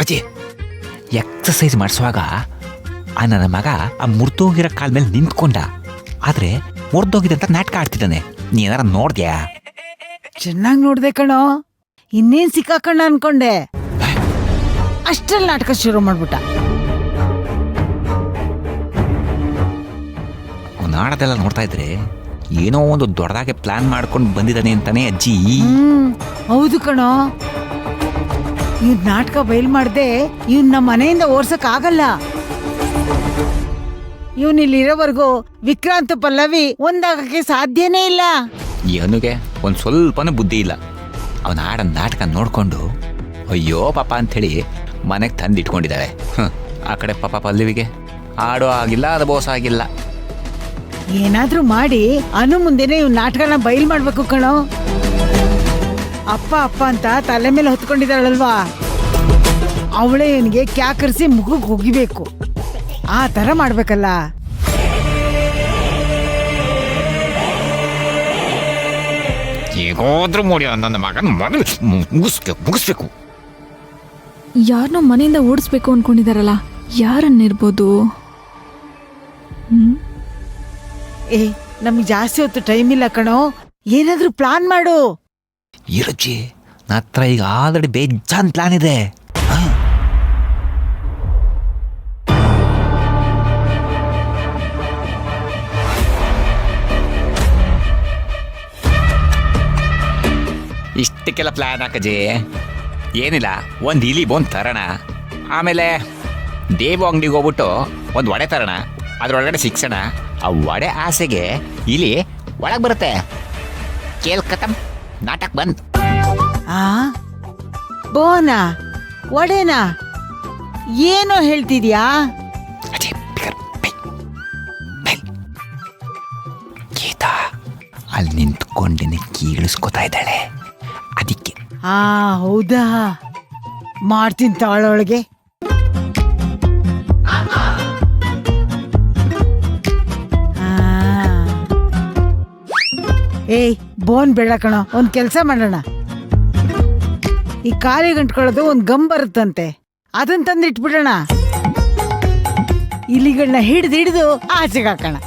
ಅಜ್ಜಿ ಎಕ್ಸಸೈಸ್ ಮಾಡಿಸುವಾಗ ಆ ನನ್ನ ಮಗ ಆ ಮುರಿದೋಗಿರೋ ಕಾಲ ಮೇಲೆ ನಿಂತ್ಕೊಂಡ. ಆದ್ರೆ ಮುರಿದೋಗಿದೆ ಅಂತ ನಾಟಕ ಆಡ್ತಿದ್ದಾನೆ. ನೀ ಏನಾರ ನೋಡ್ದ್ಯಾ? ಚೆನ್ನಾಗಿ ನೋಡ್ದೆ ಕಣೋ. ಇನ್ನೇನ್ ಸಿಕ್ಕಾಕಣ್ಣ ಅನ್ಕೊಂಡೆ. ಅಷ್ಟ್ರಲ್ಲಿ ನಾಟಕ ಶುರು ಮಾಡ್ಬಿಟ್ಟ. ನಾಡದೆಲ್ಲ ನೋಡ್ತಾ ಇದ್ರೆ ಏನೋ ಒಂದು ದೊಡ್ಡದಾಗೆ ಪ್ಲಾನ್ ಮಾಡ್ಕೊಂಡು ಬಂದಿದ್ದಾನೆ ಅಂತಾನೆ ಅಜ್ಜಿ. ಹೌದು ಕಣೋ. ಇವ್ ನಾಟಕ ಬಯಲ್ ಮಾಡ್ದೆ ಇವ್ನ ನಮ್ಮ ಮನೆಯಿಂದ ಓಡ್ಸಕ್ ಆಗಲ್ಲ. ಇವನ್ ಇಲ್ಲಿರೋವರೆಗೂ ವಿಕ್ರಾಂತ್ ಪಲ್ಲವಿ ಒಂದಾಗಕ್ಕೆ ಸಾಧ್ಯನೇ ಇಲ್ಲ. ಇವನಿಗೆ ಒಂದ್ ಸ್ವಲ್ಪನೂ ಬುದ್ಧಿ ಇಲ್ಲ. ಅವನ ಆಡ ನಾಟಕ ನೋಡ್ಕೊಂಡು ಅಯ್ಯೋ ಪಾಪ ಅಂಥೇಳಿ ಮನೆಗೆ ತಂದು ಇಟ್ಕೊಂಡಿದ್ದಾಳೆ. ಆ ಕಡೆ ಪಾಪ ಪಲ್ಲವಿಗೆ ಆಡೋ ಆಗಿಲ್ಲ, ಅನುಭವಿಸೋ ಆಗಿಲ್ಲ. ಏನಾದ್ರೂ ಮಾಡಿ ಅನು ಮುಂದೆನೆ ಇವ್ ನಾಟಕನ ಬಯಲ್ ಮಾಡ್ಬೇಕು ಕಣೋ. ಅಪ್ಪ ಅಪ್ಪ ಅಂತ ತಲೆ ಮೇಲೆ ಹೊತ್ಕೊಂಡಿದ್ದಾಳಲ್ವಾ, ಅವಳೇ ಇವನಿಗೆ ಕ್ಯಾಕರಿಸಿ ಮುಖಕ್ಕೆ ಹೋಗಿಬೇಕು. ಆ ತರ ಮಾಡ್ಬೇಕಲ್ಲ. ಹೇಗಾದ್ರೂ ಮಾಡಿ ನನ್ನ ಮಗನ ಮೊದಲು ಮುಗಿಸ್ಬೇಕು. ಯಾರನ್ನೋ ಮನೆಯಿಂದ ಓಡಿಸ್ಬೇಕು ಅನ್ಕೊಂಡಿದಾರಲ್ಲ, ಯಾರನ್ನಿರ್ಬೋದು? ಏ, ನಮ್ಗೆ ಜಾಸ್ತಿ ಹೊತ್ತು ಟೈಮ್ ಇಲ್ಲ ಕಣೋ. ಏನಾದ್ರೂ ಪ್ಲಾನ್ ಮಾಡು. ಇರಜ್ಜಿ, ನನ್ನ ಹತ್ರ ಈಗ ಆಲ್ರೆಡಿ ಬೇಜಾನ್ ಪ್ಲಾನ್ ಇದೆ. ಇಷ್ಟಕ್ಕೆಲ್ಲ ಪ್ಲಾನ್ ಹಾಕಜಿ. ಏನಿಲ್ಲ, ಒಂದು ಇಲಿ ಬೋನ್ ತರೋಣ. ಆಮೇಲೆ ದೇವು ಅಂಗಡಿಗೆ ಹೋಗ್ಬಿಟ್ಟು ಒಂದು ವಡೆ ತರೋಣ. ಅದ್ರೊಳಗಡೆ ಸಿಕ್ಸೋಣ. ಆ ವಡೆ ಆಸೆಗೆ ಇಲಿ ಒಳಗೆ ಬರುತ್ತೆ. ಕೇಲ್ ಕತಮ್, ನಾಟಕ ಬಂದ್. ಆ ಬೋನಾ ಒಡೆನಾ ಏನೋ ಹೇಳ್ತಿದ್ಯಾ? ಅಜಯ್ ಗೀತಾ ಅಲ್ಲಿ ನಿಂತ್ಕೊಂಡಿನ ಕೀಳಿಸ್ಕೊತಾ ಇದ್ದಾಳೆ. ಅದಕ್ಕೆ ಹೌದಾ, ಮಾಡ್ತೀನಿ ತಾಳೊಳಗೆ. ಏಯ್, ಬೋನ್ ಬೇಡ ಕಣೋ. ಒಂದ್ ಕೆಲ್ಸ ಮಾಡೋಣ. ಈ ಕಾಲಿಗೆ ಗಂಟ್ಕೊಳ್ಳೋದು ಒಂದ್ ಗಮ್ ಬರುತ್ತಂತೆ, ಅದನ್ನ ತಂದು ಇಟ್ಬಿಡೋಣ. ಇಲಿಗಳನ್ನ ಹಿಡಿದು ಆಚೆಗೆ ಹಾಕೋಣ.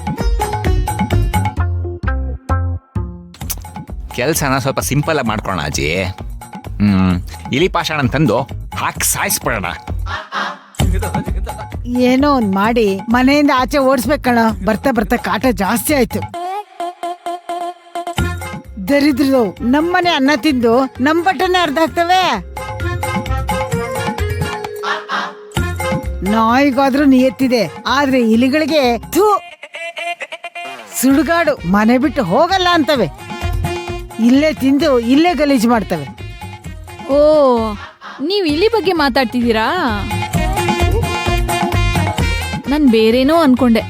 ಕೆಲಸನ ಸ್ವಲ್ಪ ಸಿಂಪಲ್ ಆಗಿ ಮಾಡ್ಕೊಳ್ಳೋಣ ಅಜ್ಜಿ. ಇಲಿ ಪಾಷಾಣ ತಂದು ಹಾಕಿ ಸಾಯಿಸ್ಬಿಡೋಣ. ಏನೋ ಒಂದ್ ಮಾಡಿ ಮನೆಯಿಂದ ಆಚೆ ಓಡಿಸ್ಬೇಕು ಕಣೋ. ಬರ್ತಾ ಬರ್ತಾ ಕಾಟ ಜಾಸ್ತಿ ಆಯ್ತು. ದರಿದ್ರು ನಮ್ಮನೆ ಅನ್ನ ತಿಂದು ನಮ್ ಬಟ್ಟನೆ ಅರ್ಧ ಆಗ್ತವೆ. ನಾಯಿಗಾದ್ರೂ ನಿಯತ್ತಿದೆ, ಆದ್ರೆ ಇಲಿಗಳಿಗೆ ಸುಡುಗಾಡು ಮನೆ ಬಿಟ್ಟು ಹೋಗಲ್ಲ ಅಂತವೆ. ಇಲ್ಲೇ ತಿಂದು ಇಲ್ಲೇ ಗಲೀಜು ಮಾಡ್ತವೆ. ಓ, ನೀವು ಇಲಿ ಬಗ್ಗೆ ಮಾತಾಡ್ತಿದ್ದೀರಾ? ನಾನು ಬೇರೇನೋ ಅನ್ಕೊಂಡೆ.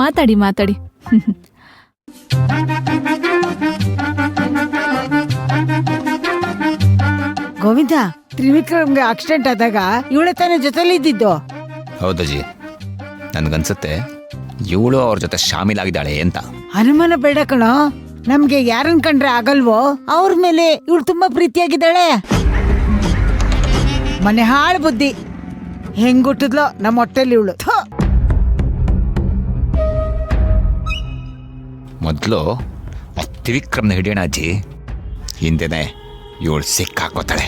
ಮಾತಾಡಿ. ಗೋವಿಂದ, ತ್ರಿವಿಕ್ರಮ್ಗೆ ಆಕ್ಸಿಡೆಂಟ್ ಆದಾಗ ಇವಳೆ ತಾನೇ ಜೊತೆಲಿ ಇದ್ದಿದ್ದು. ಹೌದಜ್ಜಿ, ನನ್ಗನ್ಸುತ್ತೆ ಇವಳು ಅವ್ರ ಜೊತೆ ಶಾಮೀಲಾಗಿದ್ದಾಳೆ ಅಂತ. ಅನುಮಾನ ಬೇಡ ಕಣೋ. ನಮ್ಗೆ ಯಾರನ್ ಕಂಡ್ರೆ ಆಗಲ್ವೋ ಅವ್ರ ಮೇಲೆ ಇವಳು ತುಂಬಾ ಪ್ರೀತಿಯಾಗಿದ್ದಾಳೆ. ಮನೆ ಹಾಳು ಬುದ್ಧಿ ಹೆಂಗುಟ್ಟಿದ್ಲೋ ನಮ್ಮ ಹೊಟ್ಟೆಲಿ ಇವಳು. ಮೊದಲು ತ್ರಿವಿಕ್ರಮ್ನ ಹಿಡಿಯೋಣ ಅಜ್ಜಿ, ಹಿಂದೆನೆ ಇವಳು ಸಿಕ್ಕಾಕೋತಾಳೆ.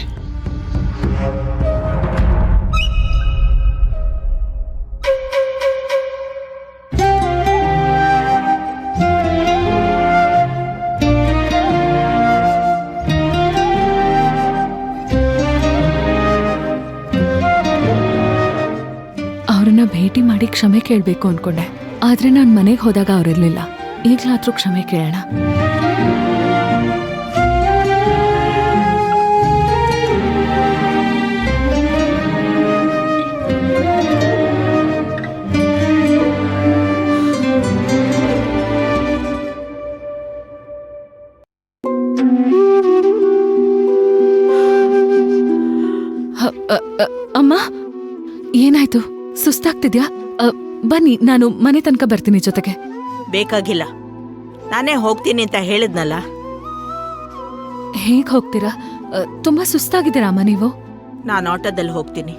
ಅವ್ರನ್ನ ಭೇಟಿ ಮಾಡಿ ಕ್ಷಮೆ ಕೇಳಬೇಕು ಅನ್ಕೊಂಡೆ, ಆದ್ರೆ ನಾನು ಮನೆಗೆ ಹೋದಾಗ ಅವ್ರಿರ್ಲಿಲ್ಲ. ಈಗ್ಲಾದ್ರೂ ಕ್ಷಮೆ ಕೇಳೋಣ. ಅಮ್ಮ, ಏನಾಯ್ತು? ಸುಸ್ತಾಗ್ತಿದ್ಯಾ? ಬನ್ನಿ, ನಾನು ಮನೆ ತನಕ ಬರ್ತೀನಿ ಜೊತೆಗೆ. ಬೇಕಾಗಿಲ್ಲ, ನಾನೇ ಹೋಗ್ತೀನಿ ಅಂತ ಹೇಳಿದ್ನಲ್ಲ. ಹೇಗ್ ಹೋಗ್ತೀರಾ? ತುಂಬಾ ಸುಸ್ತಾಗಿದ್ದೀರಾ ಅಮ್ಮ ನೀವು? ನಾನು ಆಟೋದಲ್ಲಿ ಹೋಗ್ತೀನಿ.